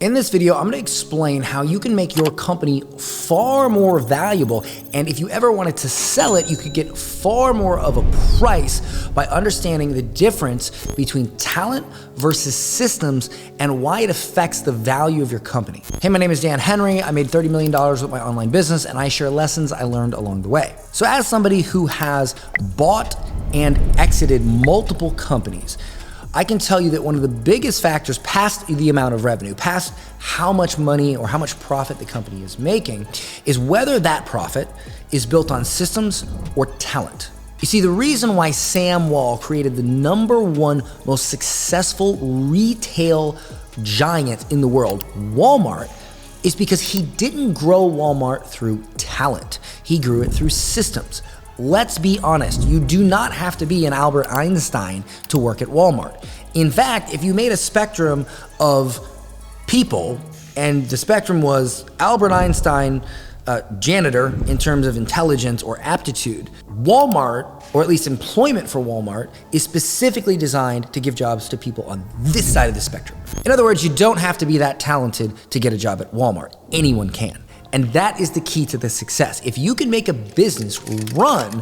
In this video, I'm gonna explain how you can make your company far more valuable, and if you ever wanted to sell it, you could get far more of a price by understanding the difference between talent versus systems and why it affects the value of your company. Hey, my name is Dan Henry. I made $30 million with my online business, and I share lessons I learned along the way. So as somebody who has bought and exited multiple companies, I can tell you that one of the biggest factors past the amount of revenue, past how much money or how much profit the company is making, is whether that profit is built on systems or talent. You see, the reason why Sam Wall created the #1 most successful retail giant in the world, Walmart, is because he didn't grow Walmart through talent. He grew it through systems. Let's be honest, you do not have to be an Albert Einstein to work at Walmart. In fact, if you made a spectrum of people and the spectrum was Albert Einstein, janitor in terms of intelligence or aptitude, Walmart, or at least employment for Walmart, is specifically designed to give jobs to people on this side of the spectrum. In other words, you don't have to be that talented to get a job at Walmart. Anyone can. And that is the key to the success. If you can make a business run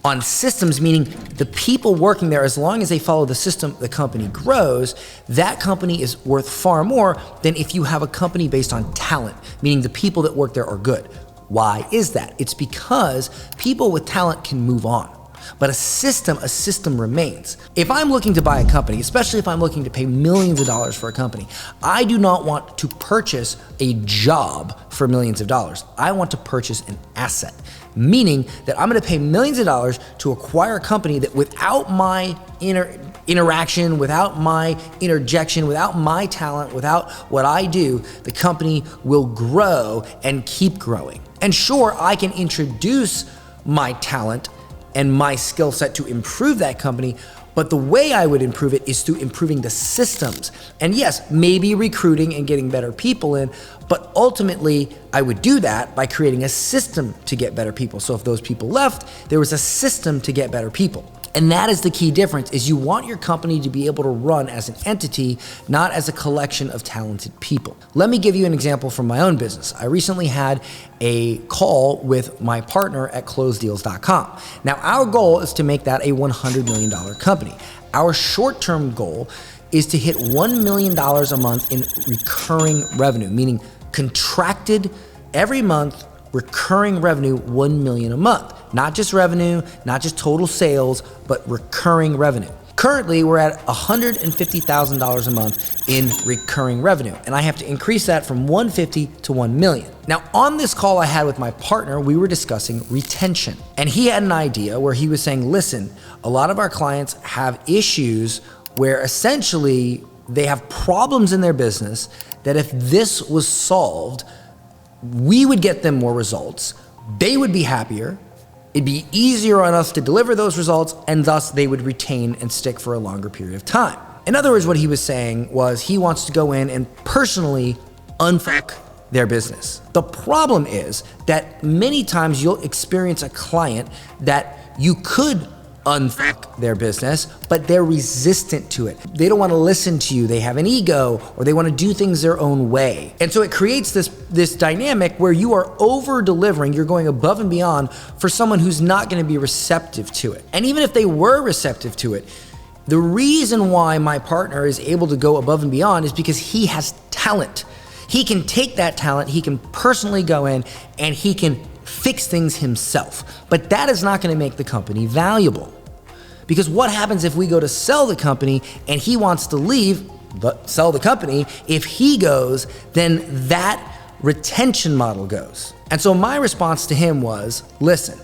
on systems, meaning the people working there, as long as they follow the system, the company grows, that company is worth far more than if you have a company based on talent, meaning the people that work there are good. Why is that? It's because people with talent can move on. But a system remains. If I'm looking to buy a company, especially if I'm looking to pay millions of dollars for a company, I do not want to purchase a job for millions of dollars. I want to purchase an asset, meaning that I'm gonna pay millions of dollars to acquire a company that without my interaction, without my interjection, without my talent, without what I do, the company will grow and keep growing. And sure, I can introduce my talent and my skill set to improve that company, but the way I would improve it is through improving the systems. And yes, maybe recruiting and getting better people in, but ultimately I would do that by creating a system to get better people. So if those people left, there was a system to get better people. And that is the key difference, is you want your company to be able to run as an entity, not as a collection of talented people. Let me give you an example from my own business. I recently had a call with my partner at closedeals.com. Now, our goal is to make that a $100 million company. Our short-term goal is to hit $1 million a month in recurring revenue, meaning contracted every month, recurring revenue, $1 million a month. Not just revenue, not just total sales, but recurring revenue. Currently, we're at $150,000 a month in recurring revenue, and I have to increase that from $150,000 to $1 million. Now, on this call I had with my partner, we were discussing retention, and he had an idea where he was saying, listen, a lot of our clients have issues where essentially they have problems in their business that if this was solved, we would get them more results, they would be happier, it'd be easier on us to deliver those results, and thus they would retain and stick for a longer period of time. In other words, what he was saying was he wants to go in and personally unfuck their business. The problem is that many times you'll experience a client that you could unfuck their business, but they're resistant to it. They don't want to listen to you. They have an ego, or they want to do things their own way. And so it creates this dynamic where you are over delivering, you're going above and beyond for someone who's not going to be receptive to it. And even if they were receptive to it, the reason why my partner is able to go above and beyond is because he has talent. He can take that talent, he can personally go in, and he can fix things himself. But that is not going to make the company valuable. Because what happens if we go to sell the company and he wants to leave, but sell the company? If he goes, then that retention model goes. And so my response to him was, listen,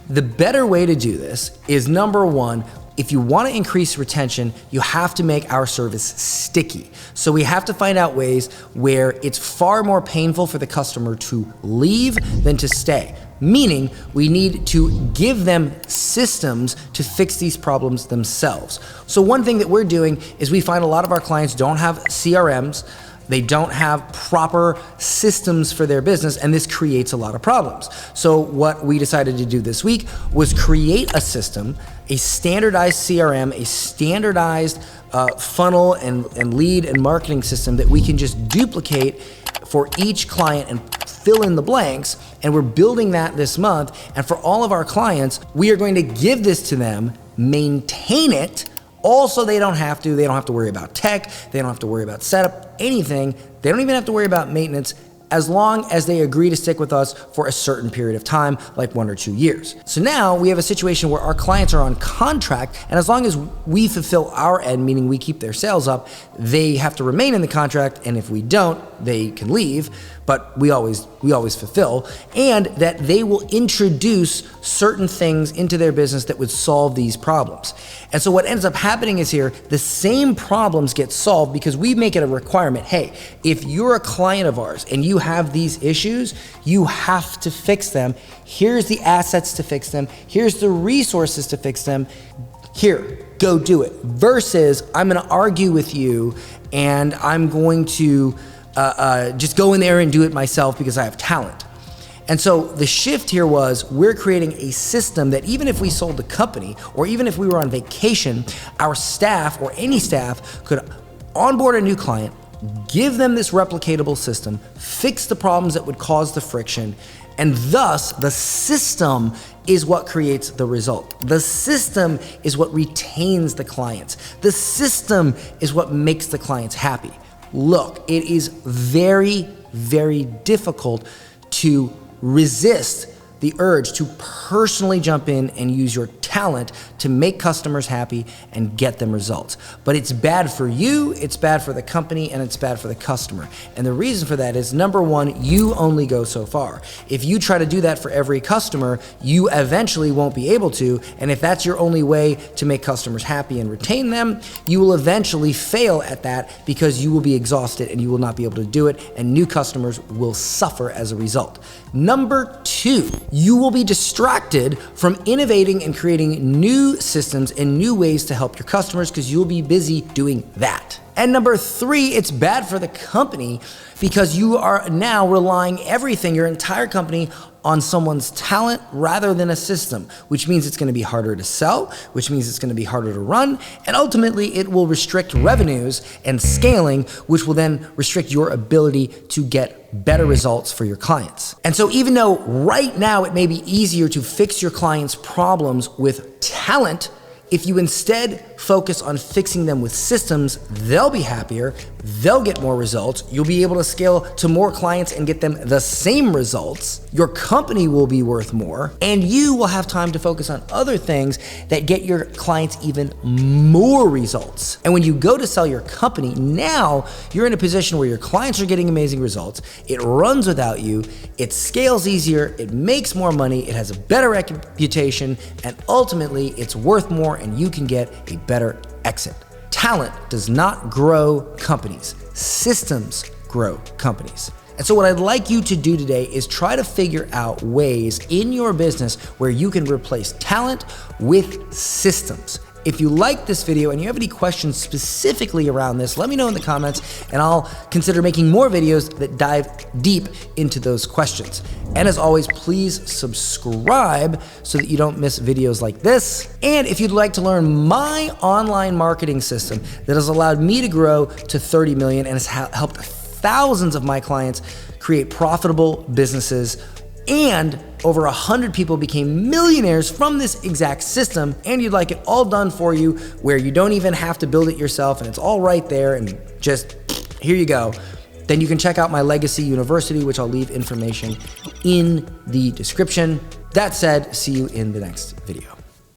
the better way to do this is #1, if you want to increase retention, you have to make our service sticky. So we have to find out ways where it's far more painful for the customer to leave than to stay. Meaning we need to give them systems to fix these problems themselves. So one thing that we're doing is we find a lot of our clients don't have CRMs. They don't have proper systems for their business, and this creates a lot of problems. So what we decided to do this week was create a system, a standardized CRM, a standardized funnel and lead and marketing system that we can just duplicate for each client and fill in the blanks. And we're building that this month. And for all of our clients, we are going to give this to them, maintain it. Also, they don't have to worry about tech. They don't have to worry about setup, anything. They don't even have to worry about maintenance, as long as they agree to stick with us for a certain period of time, like 1 or 2 years. So now we have a situation where our clients are on contract, and as long as we fulfill our end, meaning we keep their sales up, they have to remain in the contract, and if we don't, they can leave, but we always fulfill, and that they will introduce certain things into their business that would solve these problems. And so what ends up happening is here, the same problems get solved because we make it a requirement. Hey, if you're a client of ours and you have these issues, you have to fix them. Here's the assets to fix them. Here's the resources to fix them. Here, go do it. Versus, I'm gonna argue with you and I'm going to just go in there and do it myself because I have talent. And so the shift here was we're creating a system that even if we sold the company or even if we were on vacation, our staff or any staff could onboard a new client, give them this replicatable system, fix the problems that would cause the friction, and thus the system is what creates the result. The system is what retains the clients. The system is what makes the clients happy. Look, it is very, very difficult to resist the urge to personally jump in and use your talent to make customers happy and get them results. But it's bad for you, it's bad for the company, and it's bad for the customer. And the reason for that is, number one, you only go so far. If you try to do that for every customer, you eventually won't be able to. And if that's your only way to make customers happy and retain them, you will eventually fail at that because you will be exhausted and you will not be able to do it, and new customers will suffer as a result. Number two, you will be distracted from innovating and creating new systems and new ways to help your customers because you'll be busy doing that. And number three, it's bad for the company because you are now relying everything, your entire company, on someone's talent rather than a system, which means it's going to be harder to sell, which means it's going to be harder to run, and ultimately it will restrict revenues and scaling, which will then restrict your ability to get better results for your clients. And so even though right now it may be easier to fix your clients' problems with talent, if you instead focus on fixing them with systems, they'll be happier, they'll get more results, you'll be able to scale to more clients and get them the same results, your company will be worth more, and you will have time to focus on other things that get your clients even more results. And when you go to sell your company, now you're in a position where your clients are getting amazing results, it runs without you, it scales easier, it makes more money, it has a better reputation, and ultimately it's worth more and you can get a better exit. Talent does not grow companies. Systems grow companies. And so what I'd like you to do today is try to figure out ways in your business where you can replace talent with systems. If you like this video and you have any questions specifically around this, let me know in the comments and I'll consider making more videos that dive deep into those questions. And as always, please subscribe so that you don't miss videos like this. And if you'd like to learn my online marketing system that has allowed me to grow to 30 million and has helped thousands of my clients create profitable businesses, and over 100 people became millionaires from this exact system, and you'd like it all done for you where you don't even have to build it yourself and it's all right there and just here you go, then you can check out my Legacy University, which I'll leave information in the description. That said, see you in the next video.